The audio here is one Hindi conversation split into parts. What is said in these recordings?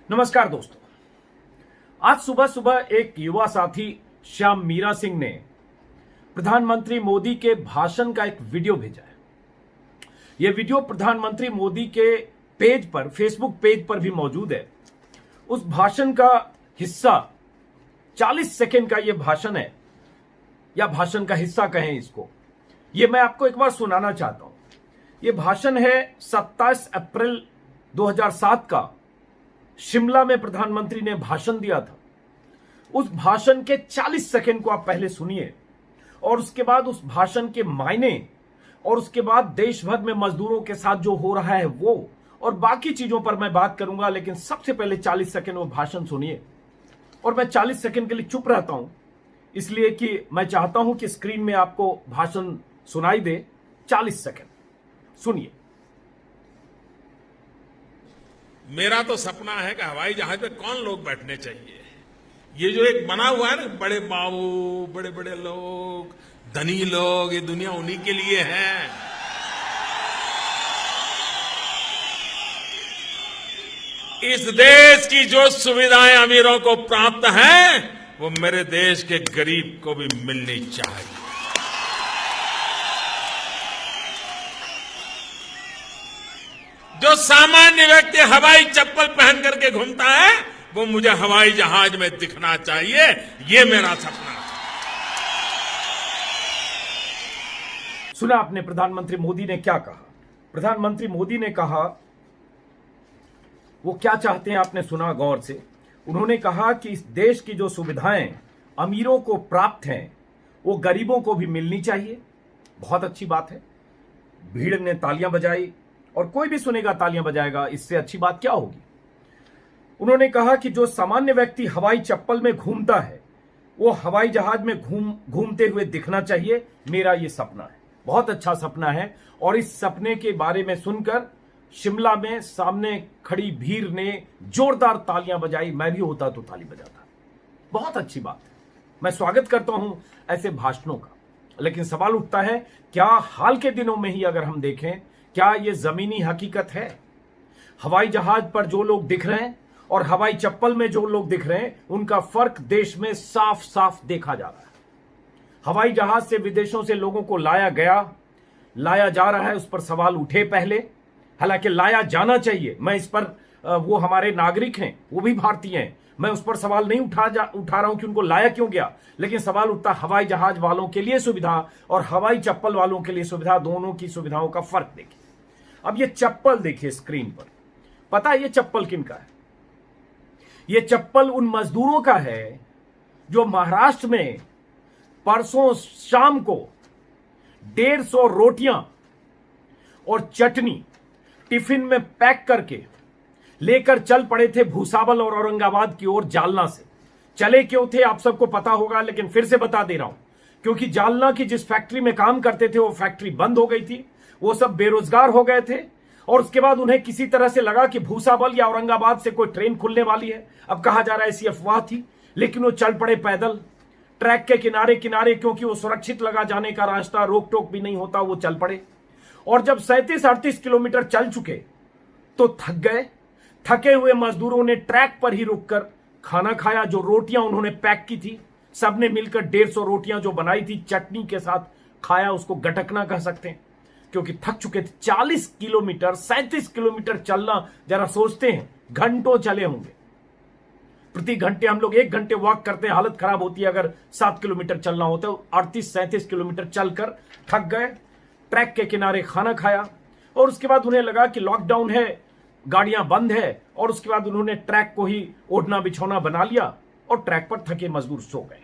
नमस्कार दोस्तों। आज सुबह सुबह एक युवा साथी श्याम मीरा सिंह ने प्रधानमंत्री मोदी के भाषण का एक वीडियो भेजा है। यह वीडियो प्रधानमंत्री मोदी के पेज पर, फेसबुक पेज पर भी मौजूद है। उस भाषण का हिस्सा 40 सेकंड का यह भाषण है, या भाषण का हिस्सा कहें इसको। यह मैं आपको एक बार सुनाना चाहता हूं। यह भाषण है 27 अप्रैल 2007 का। शिमला में प्रधानमंत्री ने भाषण दिया था। उस भाषण के 40 सेकंड को आप पहले सुनिए और उसके बाद उस भाषण के मायने और उसके बाद देश भर में मजदूरों के साथ जो हो रहा है वो और बाकी चीजों पर मैं बात करूंगा। लेकिन सबसे पहले 40 सेकंड वो भाषण सुनिए। और मैं 40 सेकंड के लिए चुप रहता हूं इसलिए कि मैं चाहता हूं कि स्क्रीन में आपको भाषण सुनाई दे। 40 सेकंड सुनिए। मेरा तो सपना है कि हवाई जहाज में कौन लोग बैठने चाहिए। ये जो एक बना हुआ है ना, बड़े बाबू, बड़े बड़े लोग, धनी लोग, ये दुनिया उन्हीं के लिए है। इस देश की जो सुविधाएं अमीरों को प्राप्त हैं, वो मेरे देश के गरीब को भी मिलनी चाहिए। जो सामान्य व्यक्ति हवाई चप्पल पहन करके घूमता है, वो मुझे हवाई जहाज में दिखना चाहिए। ये मेरा सपना है। सुना आपने प्रधानमंत्री मोदी ने क्या कहा। प्रधानमंत्री मोदी ने कहा, वो क्या चाहते हैं आपने सुना गौर से। उन्होंने कहा कि इस देश की जो सुविधाएं अमीरों को प्राप्त हैं वो गरीबों को भी मिलनी चाहिए। बहुत अच्छी बात है। भीड़ ने तालियां बजाई और कोई भी सुनेगा तालियां बजाएगा, इससे अच्छी बात क्या होगी। उन्होंने कहा कि जो सामान्य व्यक्ति हवाई चप्पल में घूमता है वो हवाई जहाज में घूमते हुए दिखना चाहिए। मेरा ये सपना है, बहुत अच्छा सपना है। और इस सपने के बारे में सुनकर शिमला में सामने खड़ी भीड़ ने जोरदार तालियां बजाई। मैं भी होता तो ताली बजाता। बहुत अच्छी बात है, मैं स्वागत करता हूं ऐसे भाषणों का। लेकिन सवाल उठता है, क्या हाल के दिनों में ही अगर हम देखें, क्या यह जमीनी हकीकत है। हवाई जहाज पर जो लोग दिख रहे हैं और हवाई चप्पल में जो लोग दिख रहे हैं, उनका फर्क देश में साफ साफ देखा जा रहा है। हवाई जहाज से विदेशों से लोगों को लाया जा रहा है, उस पर सवाल उठे पहले। हालांकि लाया जाना चाहिए, मैं इस पर, वो हमारे नागरिक हैं, वो भी भारतीय हैं, मैं उस पर सवाल नहीं उठा रहा हूं कि उनको लाया क्यों गया। लेकिन सवाल उठता हवाई जहाज वालों के लिए सुविधा और हवाई चप्पल वालों के लिए सुविधा, दोनों की सुविधाओं का फर्क देखिए। अब ये चप्पल देखिए स्क्रीन पर। पता है ये चप्पल किनका है? ये चप्पल उन मजदूरों का है जो महाराष्ट्र में परसों शाम को 150 रोटियां और चटनी टिफिन में पैक करके लेकर चल पड़े थे भूसावल और औरंगाबाद की ओर। जालना से चले क्यों थे आप सबको पता होगा, लेकिन फिर से बता दे रहा हूं। क्योंकि जालना की जिस फैक्ट्री में काम करते थे वो फैक्ट्री बंद हो गई थी, वो सब बेरोजगार हो गए थे। और उसके बाद उन्हें किसी तरह से लगा कि भूसावल या औरंगाबाद से कोई ट्रेन खुलने वाली है। अब कहा जा रहा है ऐसी अफवाह थी, लेकिन वो चल पड़े पैदल ट्रैक के किनारे किनारे, क्योंकि वो सुरक्षित लगा जाने का रास्ता, रोक टोक भी नहीं होता, वो चल पड़े। और जब 37-38 किलोमीटर चल चुके तो थक गए। थके हुए मजदूरों ने ट्रैक पर ही रुककर खाना खाया। जो रोटियां उन्होंने पैक की थी, सबने मिलकर 150 रोटियां जो बनाई थी चटनी के साथ खाया। उसको गटकना कह सकते हैं, क्योंकि थक चुके थे। 40 किलोमीटर, 37 किलोमीटर चलना, जरा सोचते हैं, घंटों चले होंगे। प्रति घंटे हम लोग 1 घंटे वॉक करते हैं, हालत खराब होती है अगर 7 किलोमीटर चलना होता है। 38-37 किलोमीटर चलकर थक गए, ट्रैक के किनारे खाना खाया। और उसके बाद उन्हें लगा कि लॉकडाउन है, गाड़ियां बंद है, और उसके बाद उन्होंने ट्रैक को ही ओढ़ना बिछौना बना लिया और ट्रैक पर थके मजदूर सो गए।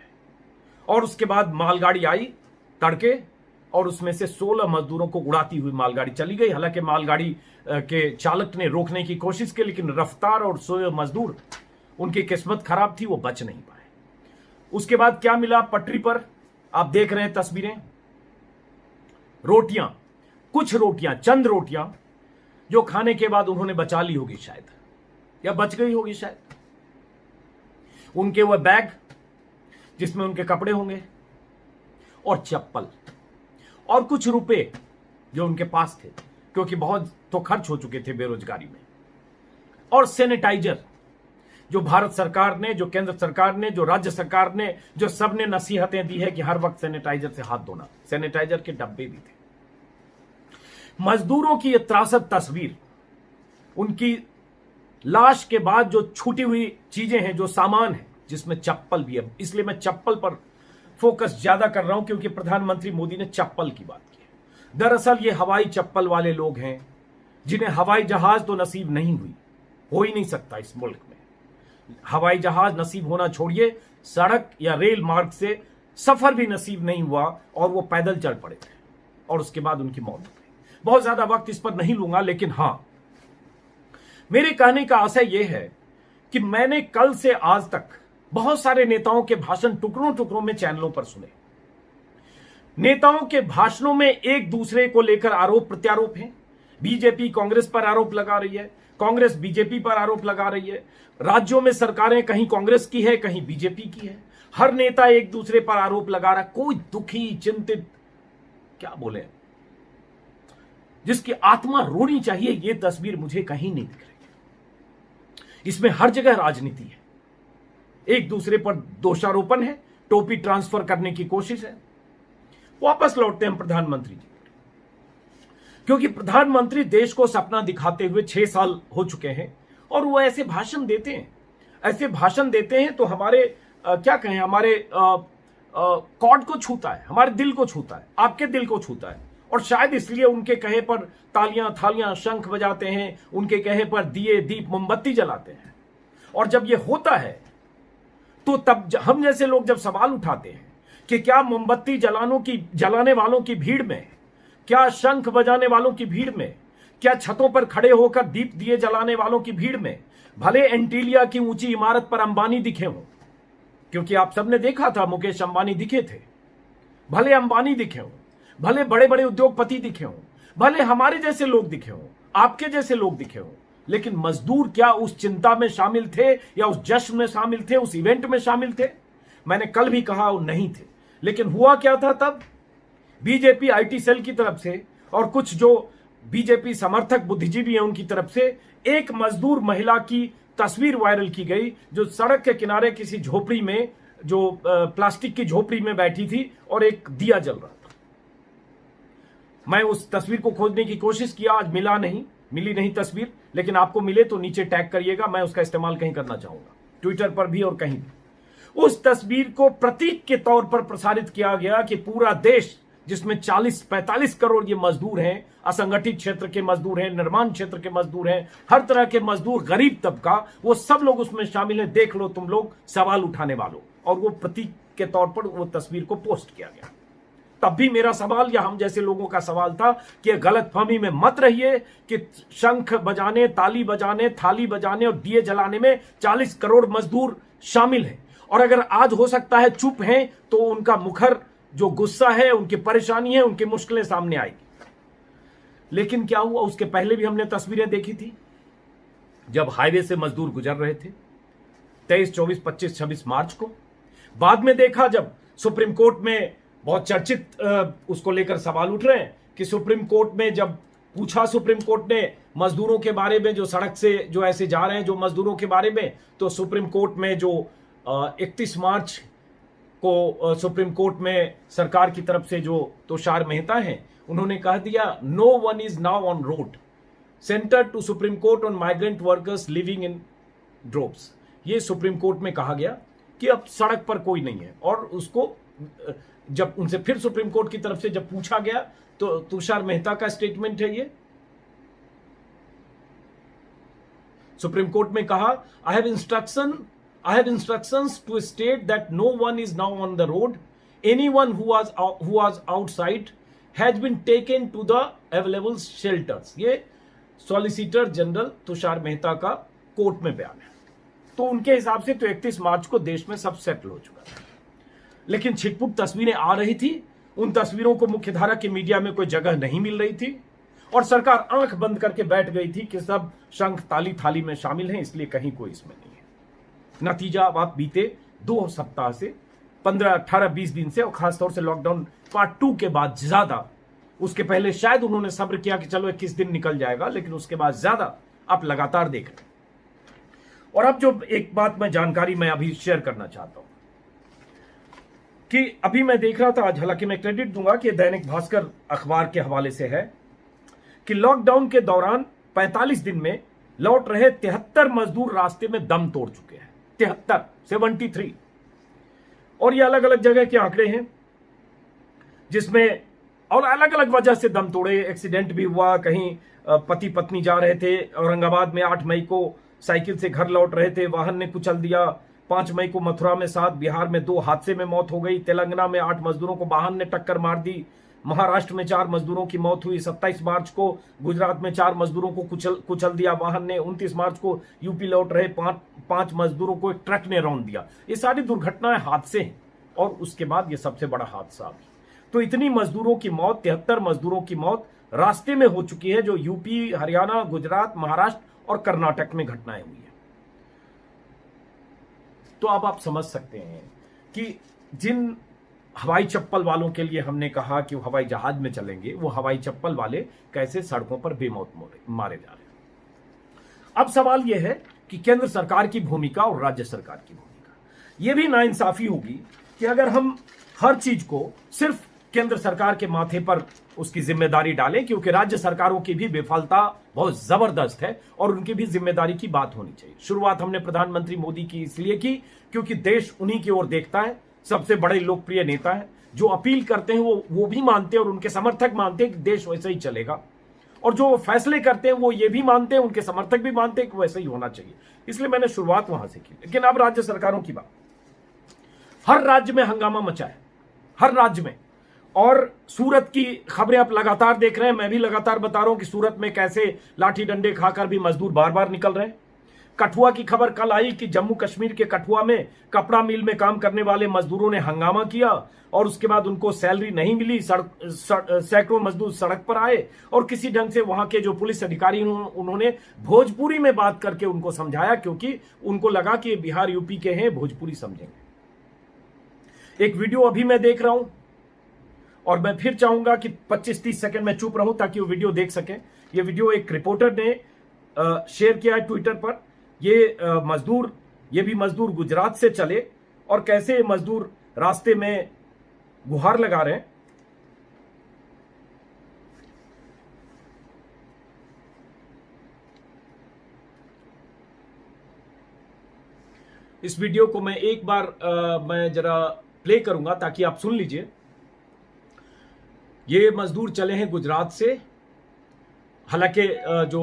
और उसके बाद मालगाड़ी आई तड़के, और उसमें से 16 मजदूरों को उड़ाती हुई मालगाड़ी चली गई। हालांकि मालगाड़ी के चालक ने रोकने की कोशिश की, लेकिन रफ्तार और सोए मजदूर, उनकी किस्मत खराब थी, वो बच नहीं पाए। उसके बाद क्या मिला पटरी पर, आप देख रहे हैं तस्वीरें। रोटियां, कुछ रोटियां, चंद रोटियां, जो खाने के बाद उन्होंने बचा ली होगी शायद, या बच गई होगी शायद। उनके वह बैग जिसमें उनके कपड़े होंगे, और चप्पल, और कुछ रुपए जो उनके पास थे, क्योंकि बहुत तो खर्च हो चुके थे बेरोजगारी में, और सैनिटाइजर। जो भारत सरकार ने, जो केंद्र सरकार ने, जो राज्य सरकार ने, जो सबने नसीहतें दी है कि हर वक्त सैनिटाइजर से हाथ धोना, सैनिटाइजर के डब्बे भी थे। मजदूरों की ये त्रासद तस्वीर, उनकी लाश के बाद जो छूटी हुई चीजें हैं, जो सामान है, जिसमें चप्पल भी है, इसलिए मैं चप्पल पर फोकस ज्यादा कर रहा हूं क्योंकि प्रधानमंत्री मोदी ने चप्पल की बात की है। दरअसल ये हवाई चप्पल वाले लोग हैं जिन्हें हवाई जहाज तो नसीब नहीं हुई, हो ही नहीं सकता इस मुल्क में। हवाई जहाज नसीब होना छोड़िए, सड़क या रेल मार्ग से सफर भी नसीब नहीं हुआ और वो पैदल चल पड़े थे और उसके बाद उनकी मौत हो गई। बहुत ज्यादा वक्त इस पर नहीं लूंगा, लेकिन हां, मेरे कहने का आशय यह है कि मैंने कल से आज तक बहुत सारे नेताओं के भाषण टुकड़ों टुकड़ों में चैनलों पर सुने। नेताओं के भाषणों में एक दूसरे को लेकर आरोप प्रत्यारोप हैं। बीजेपी कांग्रेस पर आरोप लगा रही है, कांग्रेस बीजेपी पर आरोप लगा रही है। राज्यों में सरकारें कहीं कांग्रेस की है, कहीं बीजेपी की है। हर नेता एक दूसरे पर आरोप लगा रहा है। कोई दुखी, चिंतित, क्या बोले, जिसकी आत्मा रोनी चाहिए, यह तस्वीर मुझे कहीं नहीं दिख रही है। इसमें हर जगह राजनीति है, एक दूसरे पर दोषारोपण है, टोपी ट्रांसफर करने की कोशिश है। वापस लौटते हैं प्रधानमंत्री जी, क्योंकि प्रधानमंत्री देश को सपना दिखाते हुए 6 साल हो चुके हैं और वो ऐसे भाषण देते हैं, ऐसे भाषण देते हैं तो हमारे क्या कहें, हमारे कॉर्ड को छूता है, हमारे दिल को छूता है, आपके दिल को छूता है। और शायद इसलिए उनके कहे पर तालियां, थालियां, शंख बजाते हैं, उनके कहे पर दिए, दीप, मोमबत्ती जलाते हैं। और जब ये होता है तो तब हम जैसे लोग जब सवाल उठाते हैं कि क्या मोमबत्ती जलाने वालों की भीड़ में, क्या शंख बजाने वालों की भीड़ में, क्या छतों पर खड़े होकर दीप दिए जलाने वालों की भीड़ में भले एंटीलिया की ऊंची इमारत पर अंबानी दिखे हों, क्योंकि आप सबने देखा था मुकेश अंबानी दिखे थे, भले अंबानी दिखे हों, भले बड़े बड़े उद्योगपति दिखे हों, भले हमारे जैसे लोग दिखे हों, आपके जैसे लोग दिखे हों, लेकिन मजदूर क्या उस चिंता में शामिल थे या उस जश्न में शामिल थे, उस इवेंट में शामिल थे? मैंने कल भी कहा वो नहीं थे। लेकिन हुआ क्या था तब? बीजेपी आईटी सेल की तरफ से और कुछ जो बीजेपी समर्थक बुद्धिजीवी हैं उनकी तरफ से एक मजदूर महिला की तस्वीर वायरल की गई, जो सड़क के किनारे किसी झोपड़ी में, जो प्लास्टिक की झोपड़ी में बैठी थी और एक दिया जल रहा था। मैं उस तस्वीर को खोजने की कोशिश किया, आज मिली नहीं तस्वीर, लेकिन आपको मिले तो नीचे टैग करिएगा, मैं उसका इस्तेमाल कहीं करना चाहूंगा, ट्विटर पर भी और कहीं भी। उस तस्वीर को प्रतीक के तौर पर प्रसारित किया गया कि पूरा देश, जिसमें 40-45 करोड़ ये मजदूर हैं, असंगठित क्षेत्र के मजदूर हैं, निर्माण क्षेत्र के मजदूर हैं, हर तरह के मजदूर, गरीब तबका, वो सब लोग उसमें शामिल हैं, देख लो तुम लोग सवाल उठाने वालों। और वो प्रतीक के तौर पर वो तस्वीर को पोस्ट किया गया। तब भी मेरा सवाल या हम जैसे लोगों का सवाल था कि गलतफहमी में मत रहिए कि शंख बजाने, ताली बजाने, थाली बजाने और दिए जलाने में 40 करोड़ मजदूर शामिल हैं। और अगर आज हो सकता है चुप हैं तो उनका मुखर जो गुस्सा है, उनकी परेशानी है, उनकी मुश्किलें सामने आएगी। लेकिन क्या हुआ? उसके पहले भी हमने तस्वीरें देखी थी जब हाईवे से मजदूर गुजर रहे थे 23, 24, 25, 26 मार्च को। बाद में देखा जब सुप्रीम कोर्ट में बहुत चर्चित उसको लेकर सवाल उठ रहे हैं कि सुप्रीम कोर्ट में जब पूछा सुप्रीम कोर्ट ने मजदूरों के बारे में, जो सड़क से जो ऐसे जा रहे हैं जो मजदूरों के बारे में, तो सुप्रीम कोर्ट में जो 31 मार्च को सुप्रीम कोर्ट में सरकार की तरफ से जो तुषार मेहता हैं, उन्होंने कह दिया no one is now on road, centre to supreme court on migrant workers living in drops. ये सुप्रीम कोर्ट में कहा गया कि अब सड़क पर कोई नहीं है। और उसको जब उनसे फिर सुप्रीम कोर्ट की तरफ से जब पूछा गया तो तुषार मेहता का स्टेटमेंट है ये, सुप्रीम कोर्ट में कहा I have instructions to state that no one is now on the road, anyone who was outside has been taken to the available shelters. ये सॉलिसिटर जनरल तुषार मेहता का कोर्ट में बयान है। तो उनके हिसाब से तो 31 मार्च को देश में सब सेटल हो चुका था। लेकिन छिटपुट तस्वीरें आ रही थी, उन तस्वीरों को मुख्यधारा के मीडिया में कोई जगह नहीं मिल रही थी और सरकार आंख बंद करके बैठ गई थी कि सब शंख ताली थाली में शामिल हैं, इसलिए कहीं कोई इसमें नहीं है। नतीजा अब आप बीते 2 सप्ताह से 15, 18, 20 दिन से, और खासतौर से लॉकडाउन पार्ट 2 के बाद ज्यादा, उसके पहले शायद उन्होंने सब्र किया कि चलो 21 दिन निकल जाएगा, लेकिन उसके बाद ज्यादा आप लगातार देख रहे हैं। और अब जो एक बात जानकारी मैं अभी शेयर करना चाहता हूं कि अभी मैं देख रहा था आज, हालांकि मैं क्रेडिट दूंगा कि दैनिक भास्कर अखबार के हवाले से है कि लॉकडाउन के दौरान 45 दिन में लौट रहे 73 मजदूर रास्ते में दम तोड़ चुके हैं। 73 और ये अलग अलग जगह के आंकड़े हैं, जिसमें और अलग अलग वजह से दम तोड़े। एक्सीडेंट भी हुआ, कहीं पति पत्नी जा रहे थे औरंगाबाद में, 8 मई को साइकिल से घर लौट रहे थे, वाहन ने कुचल दिया। 5 मई को मथुरा में 7, बिहार में 2 हादसे में मौत हो गई। तेलंगाना में 8 मजदूरों को वाहन ने टक्कर मार दी। महाराष्ट्र में 4 मजदूरों की मौत हुई। 27 मार्च को गुजरात में 4 मजदूरों को कुचल दिया वाहन ने। 29 मार्च को यूपी लौट रहे 5 मजदूरों को एक ट्रक ने रौंद दिया। ये सारी दुर्घटनाएं, हादसे हैं, और उसके बाद ये सबसे बड़ा हादसा भी। तो इतनी मजदूरों की मौत, 73 मजदूरों की मौत रास्ते में हो चुकी है, जो यूपी, हरियाणा, गुजरात, महाराष्ट्र और कर्नाटक में घटनाएं हुई है। तो अब आप समझ सकते हैं कि जिन हवाई चप्पल वालों के लिए हमने कहा कि वो हवाई जहाज में चलेंगे, वो हवाई चप्पल वाले कैसे सड़कों पर बेमौत मारे जा रहे हैं। अब सवाल यह है कि केंद्र सरकार की भूमिका और राज्य सरकार की भूमिका, यह भी नाइंसाफी होगी कि अगर हम हर चीज को सिर्फ केंद्र सरकार के माथे पर उसकी जिम्मेदारी डालें, क्योंकि राज्य सरकारों की भी विफलता बहुत जबरदस्त है और उनकी भी जिम्मेदारी की बात होनी चाहिए। शुरुआत हमने प्रधानमंत्री मोदी की इसलिए की क्योंकि देश उन्हीं की ओर देखता है, सबसे बड़े लोकप्रिय नेता है, जो अपील करते हैं वो भी मानते हैं और उनके समर्थक मानते हैं कि देश वैसे ही चलेगा, और जो फैसले करते हैं वो ये भी मानते हैं, उनके समर्थक भी मानते हैं कि वैसे ही होना चाहिए। इसलिए मैंने शुरुआत वहां से की। लेकिन अब राज्य सरकारों की बात, हर राज्य में हंगामा मचा है, हर राज्य में। और सूरत की खबरें आप लगातार देख रहे हैं, मैं भी लगातार बता रहा हूं कि सूरत में कैसे लाठी डंडे खाकर भी मजदूर बार बार निकल रहे हैं। कठुआ की खबर कल आई कि जम्मू कश्मीर के कठुआ में कपड़ा मिल में काम करने वाले मजदूरों ने हंगामा किया और उसके बाद उनको सैलरी नहीं मिली। सैकड़ों मजदूर सड़क पर आए और किसी ढंग से वहां के जो पुलिस अधिकारी उन्होंने भोजपुरी में बात करके उनको समझाया, क्योंकि उनको लगा कि बिहार यूपी के हैं, भोजपुरी समझेंगे। एक वीडियो अभी मैं देख रहा हूं और मैं फिर चाहूंगा कि 25-30 सेकंड में चुप रहूं ताकि वो वीडियो देख सकें। ये वीडियो एक रिपोर्टर ने शेयर किया है ट्विटर पर। ये भी मजदूर गुजरात से चले और कैसे मजदूर रास्ते में गुहार लगा रहे हैं। इस वीडियो को मैं एक बार मैं जरा प्ले करूंगा ताकि आप सुन लीजिए। ये मजदूर चले हैं गुजरात से, हालांकि जो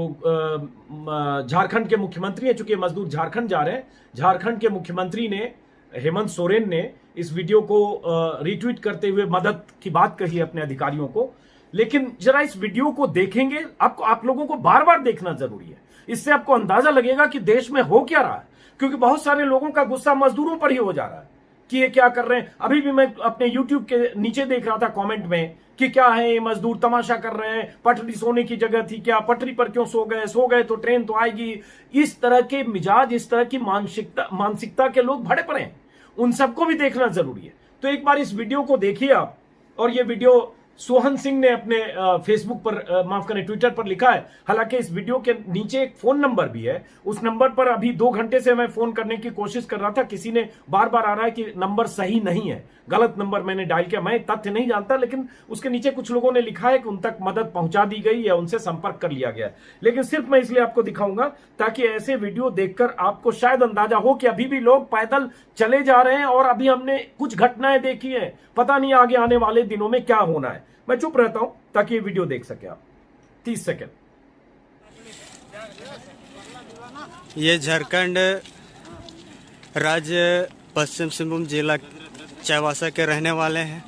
झारखंड के मुख्यमंत्री हैं, चूंकि मजदूर झारखंड जा रहे हैं, झारखंड के मुख्यमंत्री ने, हेमंत सोरेन ने इस वीडियो को रीट्वीट करते हुए मदद की बात कही है अपने अधिकारियों को। लेकिन जरा इस वीडियो को देखेंगे, आप लोगों को बार बार देखना जरूरी है। इससे आपको अंदाजा लगेगा कि देश में हो क्या रहा है, क्योंकि बहुत सारे लोगों का गुस्सा मजदूरों पर ही हो जा रहा है कि ये क्या कर रहे हैं। अभी भी मैं अपने YouTube के नीचे देख रहा था कमेंट में कि क्या है ये मजदूर तमाशा कर रहे हैं, पटरी सोने की जगह थी क्या, पटरी पर क्यों सो गए तो ट्रेन तो आएगी। इस तरह के मिजाज, इस तरह की मानसिकता के लोग भरे पड़े हैं, उन सबको भी देखना जरूरी है। तो एक बार इस वीडियो को देखिए आप। और ये वीडियो सोहन सिंह ने अपने फेसबुक पर, माफ करें, ट्विटर पर लिखा है। हालांकि इस वीडियो के नीचे एक फोन नंबर भी है, उस नंबर पर अभी 2 घंटे से मैं फोन करने की कोशिश कर रहा था, किसी ने बार बार आ रहा है कि नंबर सही नहीं है, गलत नंबर मैंने डायल किया। मैं तथ्य नहीं जानता, लेकिन उसके नीचे कुछ लोगों ने लिखा है कि उन तक मदद पहुंचा दी गई या उनसे संपर्क कर लिया गया। लेकिन सिर्फ मैं इसलिए आपको दिखाऊंगा ताकि ऐसे वीडियो देखकर आपको शायद अंदाजा हो कि अभी भी लोग पैदल चले जा रहे हैं और अभी हमने कुछ घटनाएं देखी है, पता नहीं आगे आने वाले दिनों में क्या होना है। मैं चुप रहता हूं ताकि ये वीडियो देख सके आप। 30 सेकेंड। ये झारखंड राज्य पश्चिम सिंहभूम जिला चाईबासा के रहने वाले हैं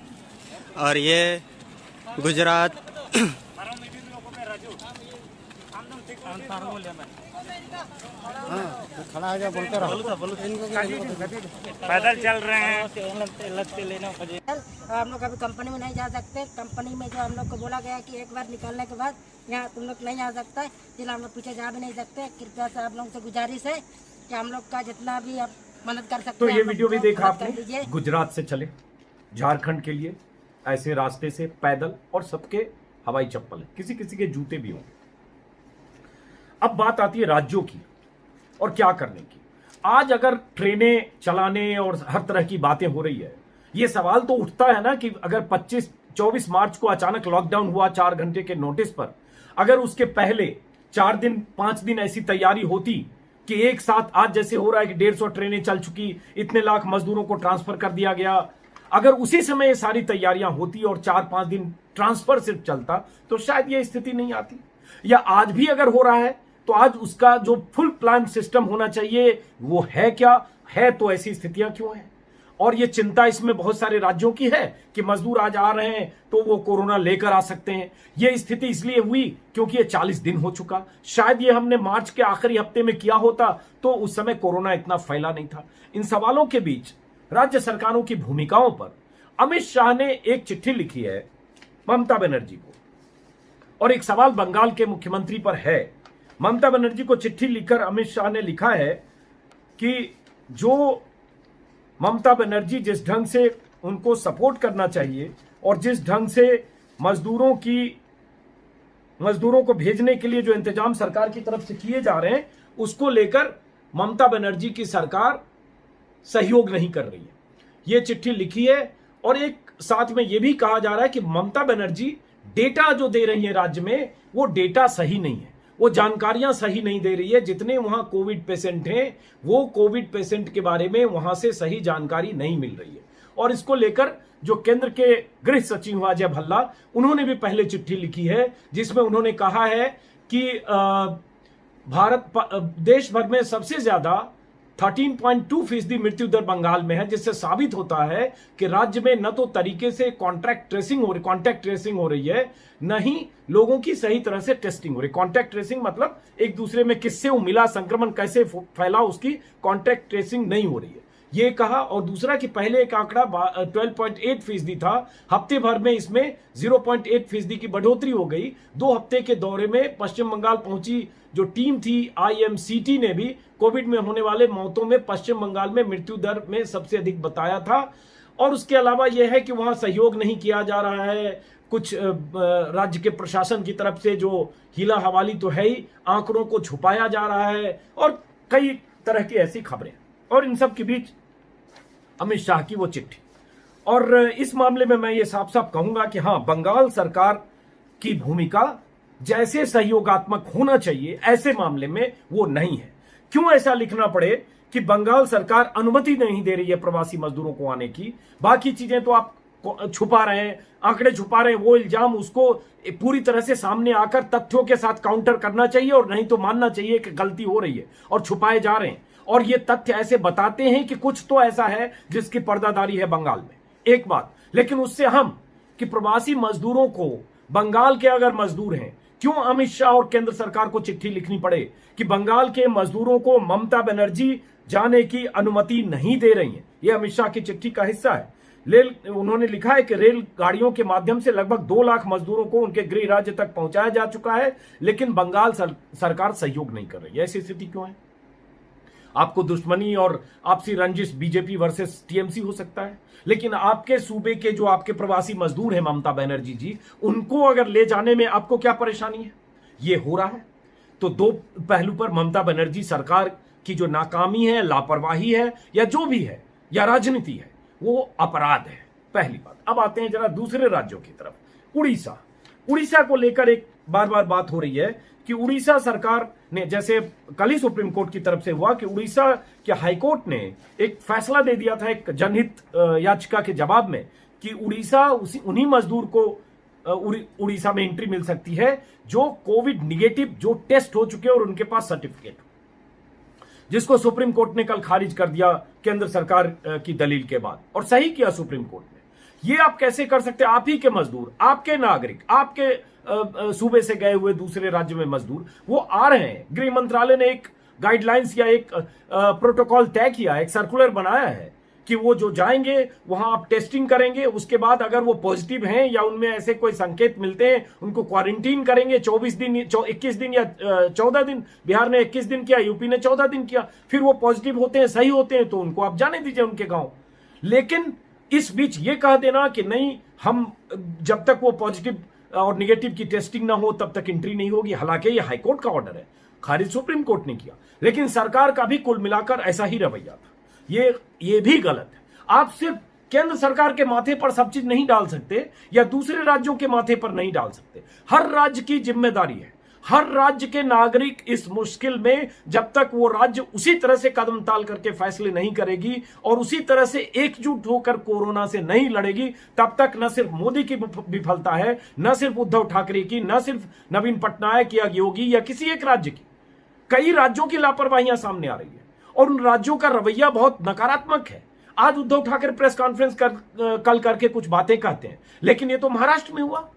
और ये गुजरात पैदल चल रहे हैं। हम लोग अभी कंपनी में नहीं जा सकते। कंपनी में जो हम लोग को बोला गया कि एक बार निकलने के बाद यहाँ तुम लोग नहीं आ सकता, इसलिए हम लोग पीछे जा भी नहीं सकते। कृपया से आप लोगों से गुजारिश है कि हम लोग का जितना भी आप मदद कर सकते तो हैं। ये वीडियो भी देखा आपने, गुजरात से चले झारखंड के लिए ऐसे रास्ते से पैदल, और सबके हवाई चप्पल है, किसी किसी के जूते भी होंगे। अब बात आती है राज्यों की और क्या करने की। आज अगर ट्रेनें चलाने और हर तरह की बातें हो रही है, ये सवाल तो उठता है ना कि अगर 24 मार्च को अचानक लॉकडाउन हुआ 4 घंटे के नोटिस पर, अगर उसके पहले 4 दिन 5 दिन ऐसी तैयारी होती कि एक साथ आज जैसे हो रहा है कि 150 ट्रेनें चल चुकी, इतने लाख मजदूरों को ट्रांसफर कर दिया गया, अगर उसी समय ये सारी तैयारियां होती और 4-5 दिन ट्रांसफर सिर्फ चलता तो शायद ये स्थिति नहीं आती। या आज भी अगर हो रहा है तो आज उसका जो फुल प्लान सिस्टम होना चाहिए वो है क्या है, तो ऐसी स्थितियां क्यों हैं? और ये चिंता इसमें बहुत सारे राज्यों की है कि मजदूर आज आ रहे हैं तो वो कोरोना लेकर आ सकते हैं। ये स्थिति इसलिए हुई क्योंकि ये 40 दिन हो चुका। शायद ये हमने मार्च के आखिरी हफ्ते में किया होता तो उस समय कोरोना इतना फैला नहीं था। इन सवालों के बीच राज्य सरकारों की भूमिकाओं पर अमित शाह ने एक चिट्ठी लिखी है ममता बनर्जी को, और एक सवाल बंगाल के मुख्यमंत्री पर है। ममता बनर्जी को चिट्ठी लिखकर अमित शाह ने लिखा है कि जो ममता बनर्जी जिस ढंग से उनको सपोर्ट करना चाहिए और जिस ढंग से मजदूरों को भेजने के लिए जो इंतजाम सरकार की तरफ से किए जा रहे हैं उसको लेकर ममता बनर्जी की सरकार सहयोग नहीं कर रही है। ये चिट्ठी लिखी है और एक साथ में यह भी कहा जा रहा है कि ममता बनर्जी डेटा जो दे रही है राज्य में वो डेटा सही नहीं है, वो जानकारियां सही नहीं दे रही है। जितने वहां कोविड पेशेंट हैं वो कोविड पेशेंट के बारे में वहां से सही जानकारी नहीं मिल रही है। और इसको लेकर जो केंद्र के गृह सचिव अजय भल्ला उन्होंने भी पहले चिट्ठी लिखी है जिसमें उन्होंने कहा है कि देश भर में सबसे ज्यादा 13.2% मृत्यु दर बंगाल में है, जिससे साबित होता है कि राज्य में न तो तरीके से कॉन्टैक्ट ट्रेसिंग हो रही है, न ही लोगों की सही तरह से टेस्टिंग हो रही। कॉन्टैक्ट ट्रेसिंग मतलब एक दूसरे में किससे मिला, संक्रमण कैसे फैला, उसकी कॉन्टैक्ट ट्रेसिंग नहीं हो रही है, ये कहा। और दूसरा कि पहले एक आंकड़ा 12.8% था, हफ्ते भर में इसमें 0.8% की बढ़ोतरी हो गई। 2 हफ्ते के दौरे में पश्चिम बंगाल पहुंची जो टीम थी IMCT ने भी कोविड में होने वाले मौतों में पश्चिम बंगाल में मृत्यु दर में सबसे अधिक बताया था। और उसके अलावा यह है कि वहां सहयोग नहीं किया जा रहा है, कुछ राज्य के प्रशासन की तरफ से जो हीला हवाली तो है ही, आंकड़ों को छुपाया जा रहा है और कई तरह की ऐसी खबरें। और इन सब के बीच अमित शाह की वो चिट्ठी, और इस मामले में मैं ये साफ साफ कहूंगा कि हाँ, बंगाल सरकार की भूमिका जैसे सहयोगात्मक होना चाहिए ऐसे मामले में वो नहीं है। क्यों ऐसा लिखना पड़े कि बंगाल सरकार अनुमति नहीं दे रही है प्रवासी मजदूरों को आने की, बाकी चीजें तो आप छुपा रहे हैं, आंकड़े छुपा रहे हैं, वो इल्जाम उसको पूरी तरह से सामने आकर तथ्यों के साथ काउंटर करना चाहिए, और नहीं तो मानना चाहिए कि गलती हो रही है और छुपाए जा रहे हैं। और ये तथ्य ऐसे बताते हैं कि कुछ तो ऐसा है जिसकी पर्दादारी है बंगाल में, एक बात। लेकिन उससे हम कि प्रवासी मजदूरों को, बंगाल के अगर मजदूर हैं, क्यों अमित शाह और केंद्र सरकार को चिट्ठी लिखनी पड़े कि बंगाल के मजदूरों को ममता बनर्जी जाने की अनुमति नहीं दे रही है। यह अमित शाह की चिट्ठी का हिस्सा है। उन्होंने लिखा है कि रेल गाड़ियों के माध्यम से लगभग 2 लाख मजदूरों को उनके गृह राज्य तक पहुंचाया जा चुका है, लेकिन बंगाल सरकार सहयोग नहीं कर रही है। ऐसी स्थिति क्यों है? आपको दुश्मनी और आपसी रंजिश बीजेपी वर्सेस टीएमसी हो सकता है, लेकिन आपके सूबे के जो आपके प्रवासी मजदूर हैं ममता बनर्जी जी, उनको अगर ले जाने में आपको क्या परेशानी है? ये हो रहा है। तो 2 पहलू पर ममता बनर्जी सरकार की जो नाकामी है, लापरवाही है, या जो भी है, या राजनीति है, वो अपराध है, पहली बात। अब आते हैं जरा दूसरे राज्यों की तरफ। उड़ीसा को लेकर एक बार बार बात हो रही है कि उड़ीसा सरकार ने, जैसे कल ही सुप्रीम कोर्ट की तरफ से हुआ कि उड़ीसा के हाईकोर्ट ने एक फैसला दे दिया था एक जनहित याचिका के जवाब में कि उड़ीसा उन्हीं मजदूर को उड़ीसा में एंट्री मिल सकती है जो कोविड निगेटिव, जो टेस्ट हो चुके और उनके पास सर्टिफिकेट, जिसको सुप्रीम कोर्ट ने कल खारिज कर दिया केंद्र सरकार की दलील के बाद, और सही किया सुप्रीम कोर्ट ने। ये आप कैसे कर सकते हैं? आप ही के मजदूर, आपके नागरिक, आपके सूबे से गए हुए दूसरे राज्य में मजदूर वो आ रहे हैं। गृह मंत्रालय ने एक गाइडलाइंस या एक प्रोटोकॉल तय किया, एक सर्कुलर बनाया है कि वो जो जाएंगे वहां आप टेस्टिंग करेंगे, उसके बाद अगर वो पॉजिटिव हैं या उनमें ऐसे कोई संकेत मिलते हैं उनको क्वारंटीन करेंगे 21 दिन या 14 दिन। बिहार ने 21 दिन किया, यूपी ने 14 दिन किया। फिर वो पॉजिटिव होते हैं, सही होते हैं, तो उनको आप जाने दीजिए उनके गांव। लेकिन इस बीच ये कह देना कि नहीं, हम जब तक वो पॉजिटिव और निगेटिव की टेस्टिंग ना हो तब तक एंट्री नहीं होगी, हालांकि ये हाईकोर्ट का ऑर्डर है। खारिज सुप्रीम कोर्ट ने किया, लेकिन सरकार का भी कुल मिलाकर ऐसा ही रवैया था। ये भी गलत है। आप सिर्फ केंद्र सरकार के माथे पर सब चीज नहीं डाल सकते या दूसरे राज्यों के माथे पर नहीं डाल सकते। हर राज्य की जिम्मेदारी है। हर राज्य के नागरिक इस मुश्किल में जब तक वो राज्य उसी तरह से कदम ताल करके फैसले नहीं करेगी और उसी तरह से एकजुट होकर कोरोना से नहीं लड़ेगी, तब तक न सिर्फ मोदी की विफलता है, न सिर्फ उद्धव ठाकरे की, न सिर्फ नवीन पटनायक या योगी या किसी एक राज्य की, कई राज्यों की लापरवाहियां सामने आ रही है और उन राज्यों का रवैया बहुत नकारात्मक है। आज उद्धव ठाकरे प्रेस कॉन्फ्रेंस कल करके कुछ बातें कहते हैं, लेकिन ये तो महाराष्ट्र में हुआ।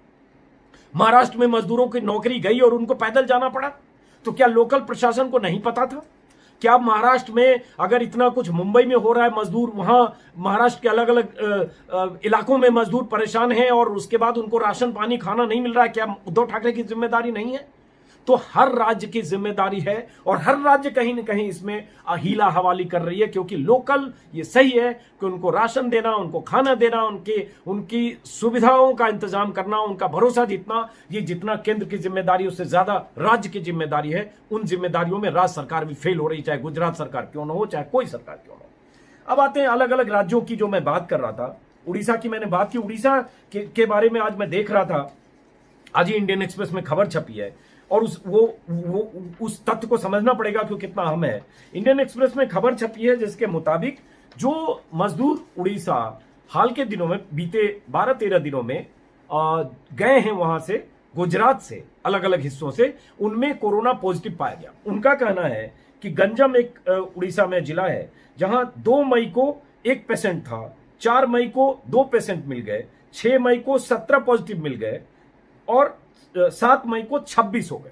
महाराष्ट्र में मजदूरों की नौकरी गई और उनको पैदल जाना पड़ा। तो क्या लोकल प्रशासन को नहीं पता था? क्या महाराष्ट्र में अगर इतना कुछ मुंबई में हो रहा है, मजदूर वहां महाराष्ट्र के अलग अलग इलाकों में मजदूर परेशान हैं और उसके बाद उनको राशन पानी खाना नहीं मिल रहा है, क्या उद्धव ठाकरे की जिम्मेदारी नहीं है? तो हर राज्य की जिम्मेदारी है और हर राज्य कहीं ना कहीं इसमें हीला हवाली कर रही है, क्योंकि लोकल ये सही है कि उनको राशन देना, उनको खाना देना, उनकी सुविधाओं का इंतजाम करना, उनका भरोसा जीतना, ये जितना केंद्र की जिम्मेदारी उससे ज्यादा राज्य की जिम्मेदारी है। उन जिम्मेदारियों में राज्य सरकार भी फेल हो रही, चाहे गुजरात सरकार क्यों ना हो, चाहे कोई सरकार क्यों ना हो। अब आते हैं अलग अलग राज्यों की, जो मैं बात कर रहा था। उड़ीसा की मैंने बात की। उड़ीसा के बारे में आज मैं देख रहा था, आज ही इंडियन एक्सप्रेस में खबर छपी है और उस तथ्य को समझना पड़ेगा कि कितना अहम है। इंडियन एक्सप्रेस में खबर छपी है जिसके मुताबिक जो मजदूर उड़ीसा हाल के दिनों में, बीते 12-13 दिनों में गए हैं वहां से, गुजरात से, अलग अलग हिस्सों से, उनमें कोरोना पॉजिटिव पाया गया। उनका कहना है कि गंजम एक उड़ीसा में जिला है जहां 2 मई को 1 पेशेंट था, 4 मई को 2 पेशेंट मिल गए, 6 मई को 17 पॉजिटिव मिल गए और 7 मई को 26 हो गए।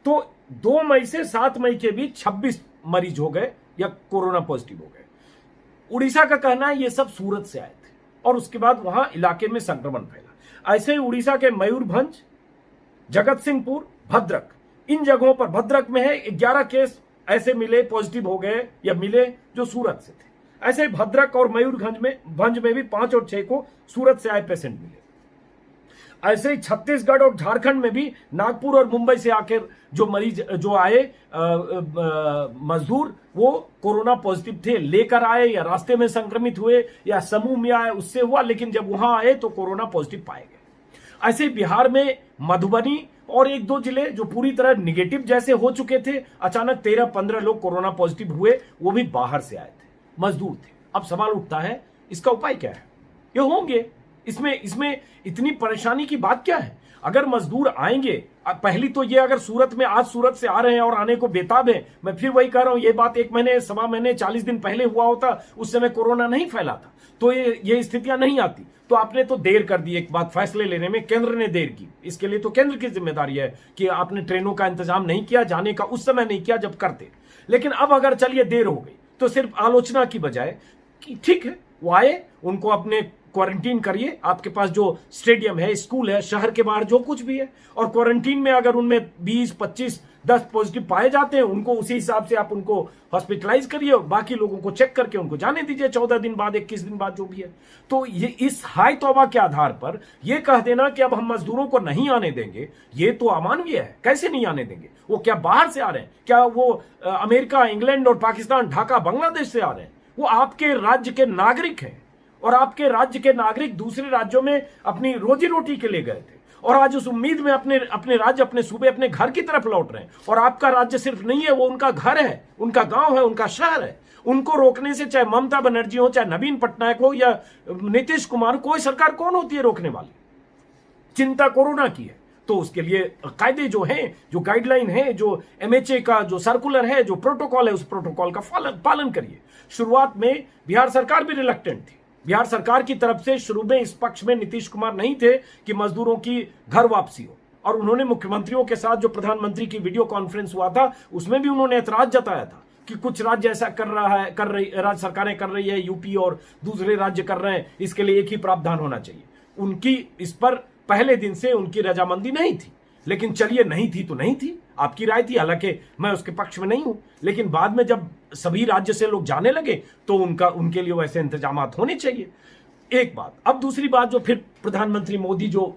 तो 2 मई से 7 मई के बीच 26 मरीज हो गए या कोरोना पॉजिटिव हो गए। उड़ीसा का कहना है ये सब सूरत से आए थे और उसके बाद वहां इलाके में संक्रमण फैला। ऐसे ही उड़ीसा के मयूरभंज, जगत सिंहपुर, भद्रक, इन जगहों पर, भद्रक में है 11 केस ऐसे मिले, पॉजिटिव हो गए या मिले जो सूरत से थे। ऐसे भद्रक और मयूरभंज में भी 5 और 6 को सूरत से आए पेशेंट मिले। ऐसे ही छत्तीसगढ़ और झारखंड में भी नागपुर और मुंबई से आकर जो मरीज जो आए मजदूर, वो कोरोना पॉजिटिव थे, लेकर आए या रास्ते में संक्रमित हुए या समूह में आए, उससे हुआ, लेकिन जब वहां आए तो कोरोना पॉजिटिव पाए गए। ऐसे बिहार में मधुबनी और 1-2 जिले जो पूरी तरह निगेटिव जैसे हो चुके थे, अचानक 13-15 लोग कोरोना पॉजिटिव हुए, वो भी बाहर से आए थे, मजदूर थे। अब सवाल उठता है इसका उपाय क्या है? ये होंगे इसमें इतनी परेशानी की बात क्या है? अगर मजदूर आएंगे, पहली तो ये, अगर सूरत में आज सूरत से आ रहे हैं और आने को बेताब है, मैं फिर वही कह रहा हूं, ये बात 1 महीने, 1.25 महीने, 40 दिन पहले हुआ होता, उस समय कोरोना नहीं फैला था, तो ये स्थितियां नहीं आती। तो आपने तो देर कर दी, एक बात फैसले लेने में केंद्र ने देर की। इसके लिए तो केंद्र की जिम्मेदारी है कि आपने ट्रेनों का इंतजाम नहीं किया, जाने का उस समय नहीं किया जब करते। लेकिन अब अगर चलिए देर हो गई, तो सिर्फ आलोचना की बजाय कि ठीक है वो आए, उनको अपने क्वारंटीन करिए, आपके पास जो स्टेडियम है, स्कूल है, शहर के बाहर जो कुछ भी है, और क्वारंटीन में अगर उनमें 20, 25, 10 पॉजिटिव पाए जाते हैं, उनको उसी हिसाब से आप उनको हॉस्पिटलाइज करिए और बाकी लोगों को चेक करके उनको जाने दीजिए 14 दिन बाद, 21 दिन बाद, जो भी है। तो ये इस हाई तौबा के आधार पर यह कह देना कि अब हम मजदूरों को नहीं आने देंगे, ये तो अमानवीय है। कैसे नहीं आने देंगे? वो क्या बाहर से आ रहे हैं? क्या वो अमेरिका, इंग्लैंड और पाकिस्तान, ढाका, बांग्लादेश से आ रहे हैं? वो आपके राज्य के नागरिक हैं और आपके राज्य के नागरिक दूसरे राज्यों में अपनी रोजी रोटी के लिए गए थे और आज उस उम्मीद में अपने राज्य, अपने सूबे, अपने घर की तरफ लौट रहे हैं। और आपका राज्य सिर्फ नहीं है, वो उनका घर है, उनका गांव है, उनका शहर है। उनको रोकने से चाहे ममता बनर्जी हो, चाहे नवीन पटनायक हो या नीतीश कुमार, कोई सरकार कौन होती है रोकने वाली? चिंता कोरोना की है, तो उसके लिए कायदे जो हैं, जो गाइडलाइन है, जो MHA का जो सर्कुलर है, जो प्रोटोकॉल है, उस प्रोटोकॉल का पालन करिए। शुरुआत में बिहार सरकार भी रिलक्टेंट थी। बिहार सरकार की तरफ से शुरू में इस पक्ष में नीतीश कुमार नहीं थे कि मजदूरों की घर वापसी हो, और उन्होंने मुख्यमंत्रियों के साथ जो प्रधानमंत्री की वीडियो कॉन्फ्रेंस हुआ था, उसमें भी उन्होंने ऐतराज जताया था कि कुछ राज्य ऐसा राज्य सरकारें कर रही है, यूपी और दूसरे राज्य कर रहे हैं, इसके लिए एक ही प्रावधान होना चाहिए। उनकी इस पर पहले दिन से उनकी रजामंदी नहीं थी, लेकिन चलिए नहीं थी तो नहीं थी, आपकी राय थी, हालांकि मैं उसके पक्ष में नहीं हूं। लेकिन बाद में जब सभी राज्य से लोग जाने लगे तो उनके लिए वैसे इंतजाम होने चाहिए। एक बात। अब दूसरी बात, जो फिर प्रधानमंत्री मोदी जो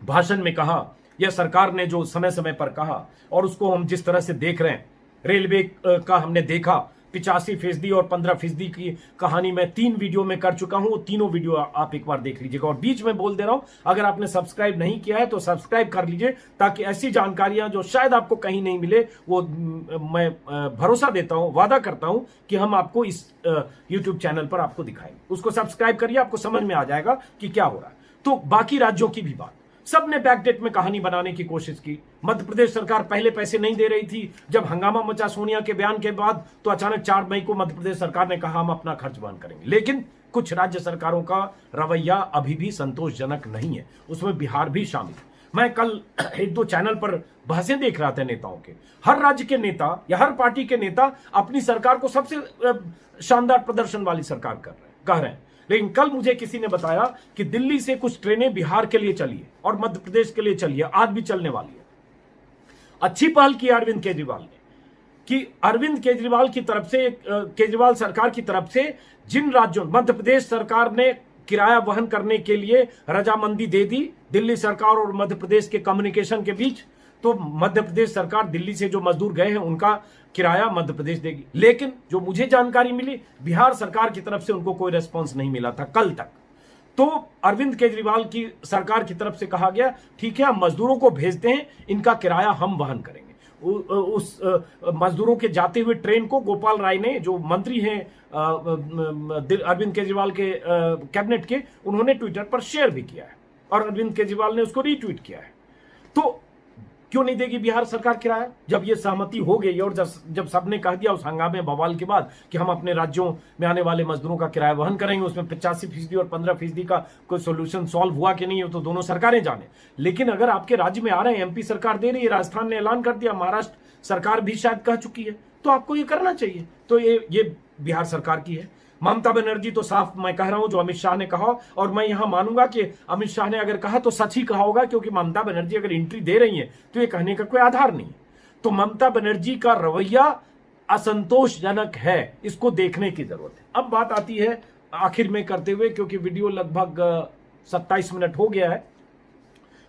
भाषण में कहा यह सरकार ने जो समय समय पर कहा और उसको हम जिस तरह से देख रहे हैं, रेलवे का हमने देखा 85% और 15% की कहानी मैं 3 वीडियो में कर चुका हूं। वो तीनों वीडियो आप एक बार देख लीजिएगा। और बीच में बोल दे रहा हूं, अगर आपने सब्सक्राइब नहीं किया है तो सब्सक्राइब कर लीजिए, ताकि ऐसी जानकारियां जो शायद आपको कहीं नहीं मिले, वो मैं भरोसा देता हूं, वादा करता हूं कि हम आपको इस यूट्यूब चैनल पर आपको दिखाएंगे। उसको सब्सक्राइब करिए, आपको समझ में आ जाएगा कि क्या हो रहा है। तो बाकी राज्यों की भी बात, सबने बैकडेट में कहानी बनाने की कोशिश की। मध्य प्रदेश सरकार पहले पैसे नहीं दे रही थी, जब हंगामा मचा सोनिया के बयान के बाद तो अचानक 4 मई को मध्य प्रदेश सरकार ने कहा हम अपना खर्च वहन करेंगे। लेकिन कुछ राज्य सरकारों का रवैया अभी भी संतोषजनक नहीं है, उसमें बिहार भी शामिल है। मैं कल 1-2 चैनल पर बहसें देख रहा था नेताओं के। हर राज्य के नेता या हर पार्टी के नेता अपनी सरकार को सबसे शानदार प्रदर्शन वाली सरकार कह रहे हैं। लेकिन कल मुझे किसी ने बताया कि दिल्ली से कुछ ट्रेनें बिहार के लिए चली है और मध्य प्रदेश के लिए चली है, आज भी चलने वाली है। अच्छी पहल की अरविंद केजरीवाल ने, कि अरविंद केजरीवाल की तरफ से, केजरीवाल सरकार की तरफ से जिन राज्यों, मध्य प्रदेश सरकार ने किराया वहन करने के लिए रजामंदी दे दी दिल्ली सरकार और मध्य प्रदेश के कम्युनिकेशन के बीच, तो मध्य प्रदेश सरकार दिल्ली से जो मजदूर गए हैं उनका किराया मध्य प्रदेश देगी। लेकिन जो मुझे जानकारी मिली, बिहार सरकार की तरफ से उनको कोई रेस्पॉन्स नहीं मिला था कल तक। तो अरविंद केजरीवाल की सरकार की तरफ से कहा गया ठीक है, हम मजदूरों को भेजते हैं, इनका किराया हम वहन करेंगे। उस मजदूरों के जाते हुए ट्रेन को गोपाल राय ने, जो मंत्री हैं अरविंद केजरीवाल के कैबिनेट के, उन्होंने ट्विटर पर शेयर भी किया है और अरविंद केजरीवाल ने उसको रीट्वीट किया है। तो क्यों नहीं देगी बिहार सरकार किराया, जब ये सहमति हो गई और जब सबने कह दिया उस हंगामे बवाल के बाद कि हम अपने राज्यों में आने वाले मजदूरों का किराया वहन करेंगे। उसमें 85% और 15% का कोई सोल्यूशन सॉल्व हुआ कि नहीं हो तो दोनों सरकारें जाने। लेकिन अगर आपके राज्य में आ रहे हैं, एमपी सरकार दे रही है, राजस्थान ने ऐलान कर दिया, महाराष्ट्र सरकार भी शायद कह चुकी है, तो आपको ये करना चाहिए। तो ये बिहार सरकार की है। ममता बनर्जी तो साफ, मैं कह रहा हूं, जो अमित शाह ने कहा, और मैं यहां मानूंगा कि अमित शाह ने अगर कहा तो सच ही कहा होगा, क्योंकि ममता बनर्जी अगर एंट्री दे रही है तो ये कहने का कोई आधार नहीं है। तो ममता बनर्जी का रवैया असंतोषजनक है, इसको देखने की जरूरत है। अब बात आती है आखिर में करते हुए, क्योंकि वीडियो लगभग 27 मिनट हो गया है,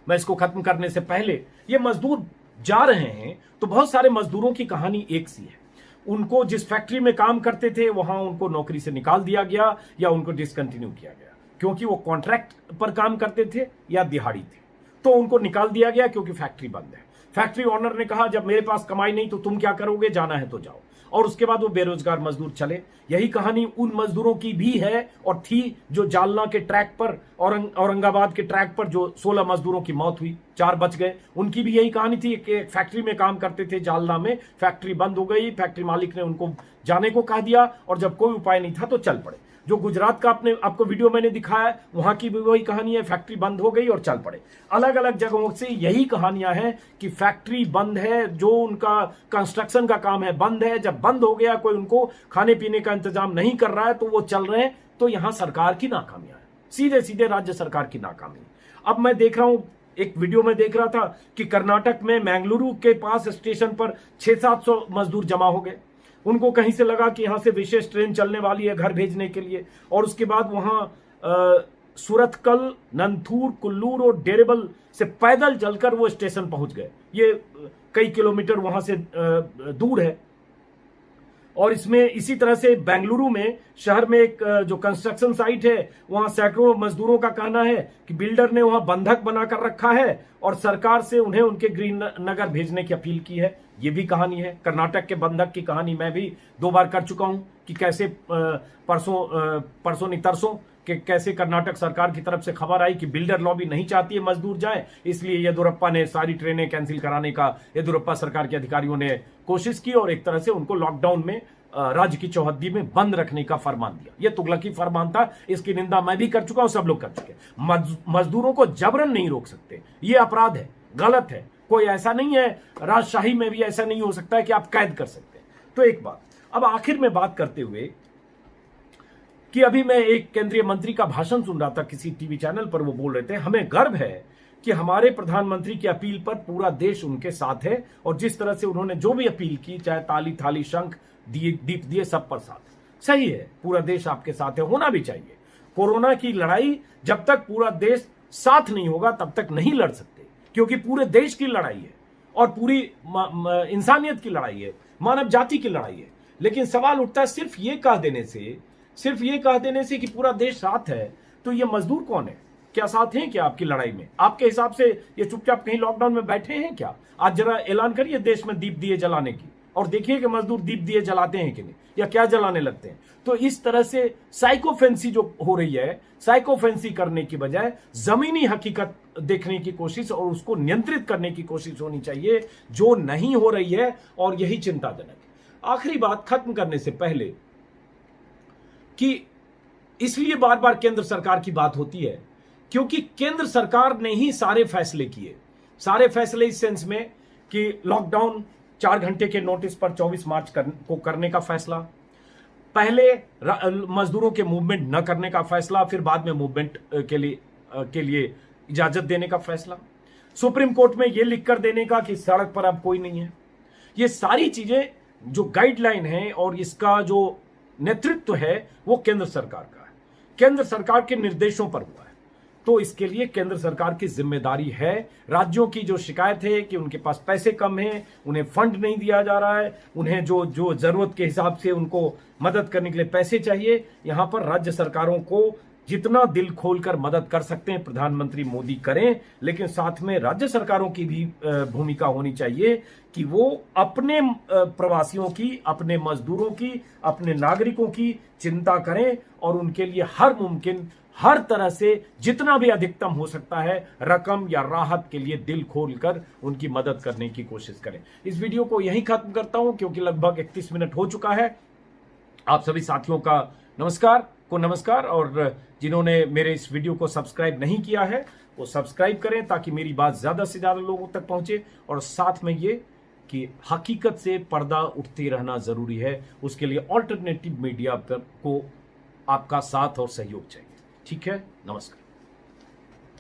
मैं इसको खत्म करने से पहले, ये मजदूर जा रहे हैं तो बहुत सारे मजदूरों की कहानी एक सी है। उनको जिस फैक्ट्री में काम करते थे वहां उनको नौकरी से निकाल दिया गया या उनको डिसकंटिन्यू किया गया, क्योंकि वो कॉन्ट्रैक्ट पर काम करते थे या दिहाड़ी थे, तो उनको निकाल दिया गया क्योंकि फैक्ट्री बंद है। फैक्ट्री ओनर ने कहा जब मेरे पास कमाई नहीं तो तुम क्या करोगे, जाना है तो जाओ, और उसके बाद वो बेरोजगार मजदूर चले। यही कहानी उन मजदूरों की भी है और थी जो जालना के ट्रैक पर, औरंगाबाद के ट्रैक पर जो 16 मजदूरों की मौत हुई, 4 बच गए। उनकी भी यही कहानी थी कि फैक्ट्री में काम करते थे जालना में, फैक्ट्री बंद हो गई, फैक्ट्री मालिक ने उनको जाने को कह दिया और जब कोई उपाय नहीं था तो चल पड़े। जो गुजरात का आपको वीडियो मैंने दिखाया, वहां की भी वही कहानी है, फैक्ट्री बंद हो गई और चल पड़े। अलग अलग जगहों से यही कहानियां हैं कि फैक्ट्री बंद है, जो उनका कंस्ट्रक्शन का काम है बंद है, जब बंद हो गया, कोई उनको खाने पीने का इंतजाम नहीं कर रहा है तो वो चल रहे हैं। तो यहां सरकार की नाकामियां है, सीधे सीधे राज्य सरकार की नाकामी। अब मैं देख रहा हूं, एक वीडियो में देख रहा था कि कर्नाटक में मैंगलुरु के पास स्टेशन पर 600-700 मजदूर जमा हो गए। उनको कहीं से लगा कि यहां से विशेष ट्रेन चलने वाली है घर भेजने के लिए, और उसके बाद वहां सूरतकल, नंथूर, कुल्लूर और डेरेबल से पैदल चलकर वो स्टेशन पहुंच गए। ये कई किलोमीटर वहां से दूर है। और इसमें इसी तरह से बेंगलुरु में, शहर में एक जो कंस्ट्रक्शन साइट है, वहां सैकड़ों मजदूरों का कहना है कि बिल्डर ने वहां बंधक बनाकर रखा है और सरकार से उन्हें उनके गृह नगर भेजने की अपील की है। ये भी कहानी है। कर्नाटक के बंधक की कहानी मैं भी 2 बार कर चुका हूं कि कैसे परसों नहीं तरसों कि कैसे कर्नाटक सरकार की तरफ से खबर आई कि बिल्डर लॉबी नहीं चाहती है मजदूर जाए, इसलिए येदियुरप्पा ने सारी ट्रेनें कैंसिल कराने का येदियुरप्पा सरकार के अधिकारियों ने कोशिश की और एक तरह से उनको लॉकडाउन में राज्य की चौहद्दी में बंद रखने का फरमान दिया। यह तुगलकी फरमान था, इसकी निंदा मैं भी कर चुका हूं, सब लोग कर चुके। मजदूरों को जबरन नहीं रोक सकते, यह अपराध है, गलत है। कोई ऐसा नहीं है, राजशाही में भी ऐसा नहीं हो सकता है कि आप कैद कर सकते हैं। तो एक बात, अब आखिर में बात करते हुए कि अभी मैं एक केंद्रीय मंत्री का भाषण सुन रहा था किसी टीवी चैनल पर, वो बोल रहे थे हमें गर्व है कि हमारे प्रधानमंत्री की अपील पर पूरा देश उनके साथ है, और जिस तरह से उन्होंने जो भी अपील की, चाहे ताली थाली शंख दिए दीप दिए, सब पर साथ। सही है, पूरा देश आपके साथ है, होना भी चाहिए। कोरोना की लड़ाई जब तक पूरा देश साथ नहीं होगा तब तक नहीं लड़ सकते। क्योंकि पूरे देश की लड़ाई है और पूरी इंसानियत की लड़ाई है, मानव जाति की लड़ाई है। लेकिन सवाल उठता है सिर्फ ये कह देने से कि पूरा देश साथ है, तो ये मजदूर कौन है? क्या साथ हैं क्या आपकी लड़ाई में? आपके हिसाब से ये चुपचाप कहीं लॉकडाउन में बैठे हैं क्या? आज जरा ऐलान करिए देश में दीप दिए जलाने की, और देखिए कि मजदूर दीप दिए जलाते हैं कि नहीं, या क्या जलाने लगते हैं। तो इस तरह से साइकोफेंसी जो हो रही है, साइकोफेंसी करने की बजाय जमीनी हकीकत देखने की कोशिश और उसको नियंत्रित करने की कोशिश होनी चाहिए, जो नहीं हो रही है, और यही चिंताजनक है। आखिरी बात खत्म करने से पहले कि इसलिए बार बार केंद्र सरकार की बात होती है क्योंकि केंद्र सरकार ने ही सारे फैसले किए। सारे फैसले इस सेंस में कि लॉकडाउन 4 घंटे के नोटिस पर 24 मार्च को करने का फैसला, पहले मजदूरों के मूवमेंट न करने का फैसला, फिर बाद में मूवमेंट के लिए इजाजत देने का फैसला, सुप्रीम कोर्ट में यह लिखकर देने का कि सड़क पर अब कोई नहीं है। ये सारी चीजें जो गाइडलाइन है और इसका जो नेतृत्व है वो केंद्र सरकार का है, केंद्र सरकार के निर्देशों पर हुआ है। तो इसके लिए केंद्र सरकार की जिम्मेदारी है। राज्यों की जो शिकायत है कि उनके पास पैसे कम हैं, उन्हें फंड नहीं दिया जा रहा है, उन्हें जो जरूरत के हिसाब से उनको मदद करने के लिए पैसे चाहिए, यहां पर राज्य सरकारों को जितना दिल खोलकर मदद कर सकते हैं प्रधानमंत्री मोदी करें, लेकिन साथ में राज्य सरकारों की भी भूमिका होनी चाहिए कि वो अपने प्रवासियों की, अपने मजदूरों की, अपने नागरिकों की चिंता करें और उनके लिए हर मुमकिन, हर तरह से जितना भी अधिकतम हो सकता है रकम या राहत के लिए दिल खोलकर उनकी मदद करने की कोशिश करें। इस वीडियो को यहीं खत्म करता हूं क्योंकि लगभग 31 मिनट हो चुका है। आप सभी साथियों का नमस्कार, और जिन्होंने मेरे इस वीडियो को सब्सक्राइब नहीं किया है वो सब्सक्राइब करें ताकि मेरी बात ज्यादा से ज्यादा लोगों तक पहुंचे, और साथ में ये कि हकीकत से पर्दा उठते रहना जरूरी है। उसके लिए ऑल्टरनेटिव मीडिया को आपका साथ और सहयोग चाहिए। ठीक है, नमस्कार।